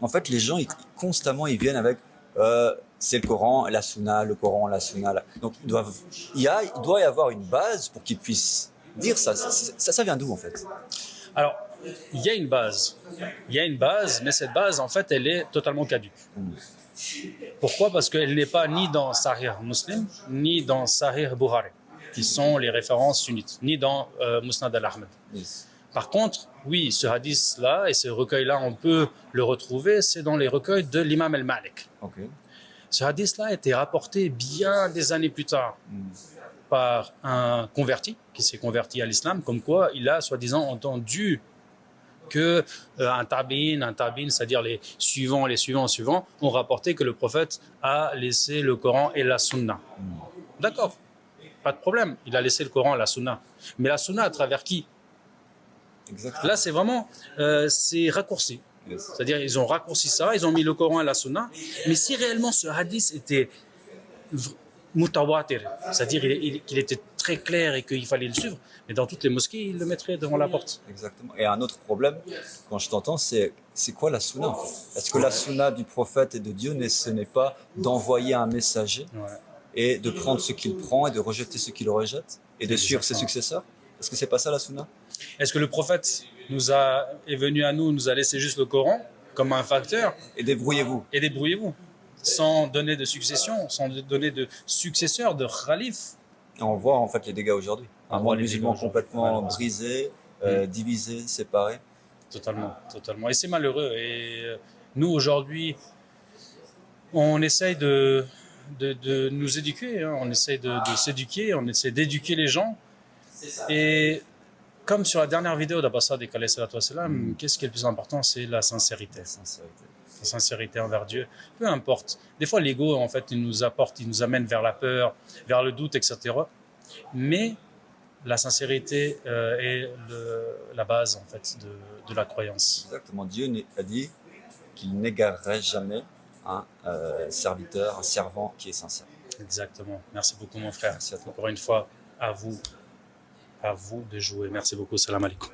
En fait, les gens, constamment, ils viennent avec c'est le Coran, la Sunna, le Coran, la Sunna. Donc, il doit y avoir une base pour qu'ils puissent dire ça. Ça vient d'où, en fait? Alors, il y a une base. Il y a une base, mais cette base, en fait, elle est totalement caduque. Pourquoi? Parce qu'elle n'est pas ni dans Sahih Muslim, ni dans Sahih Bukhari, qui sont les références sunnites, ni dans Musnad al-Ahmad. Yes. Par contre, oui, ce hadith-là et ce recueil-là, on peut le retrouver, c'est dans les recueils de l'imam al-Malik. Okay. Ce hadith-là a été rapporté bien des années plus tard par un converti qui s'est converti à l'islam, comme quoi il a soi-disant entendu que un tabi'in, c'est-à-dire les suivants, ont rapporté que le prophète a laissé le Coran et la Sunna. D'accord, pas de problème, il a laissé le Coran et la Sunna. Mais la Sunna à travers qui? Exactement. Là, c'est vraiment c'est raccourci. Yes. C'est-à-dire ils ont raccourci ça, ils ont mis le Coran et la Sunna. Mais si réellement ce hadith était mutawatir, c'est-à-dire qu'il était très clair et qu'il fallait le suivre, mais dans toutes les mosquées, ils le mettraient devant la porte. Exactement. Et un autre problème, quand je t'entends, c'est quoi la Sunna en fait? Est-ce que la Sunna du prophète et de Dieu, ce n'est pas d'envoyer un messager et de prendre ce qu'il prend et de rejeter ce qu'il rejette et de suivre ses successeurs? Est-ce que c'est pas ça la Sunna? Est-ce que le prophète est venu à nous a laissé juste le Coran comme un facteur? Et débrouillez-vous. Et débrouillez-vous. Sans donner de succession, sans donner de successeur, de khalif. On voit en fait les dégâts aujourd'hui. Un monde musulman complètement brisé, divisé, séparé. Totalement, totalement. Et c'est malheureux. Et nous aujourd'hui, on essaye de nous éduquer, hein. On essaye de s'éduquer, on essaie d'éduquer les gens. Et comme sur la dernière vidéo d'Abbasad et Salam, qu'est-ce qui est le plus important? C'est la sincérité. La sincérité envers Dieu, peu importe. Des fois, l'ego, en fait, il nous amène vers la peur, vers le doute, etc. Mais la sincérité est la base, en fait, de la croyance. Exactement. Dieu a dit qu'il n'égarerait jamais un serviteur, un servant qui est sincère. Exactement. Merci beaucoup, mon frère. Merci à toi. Encore une fois, à vous de jouer. Merci beaucoup. Salam alaikum.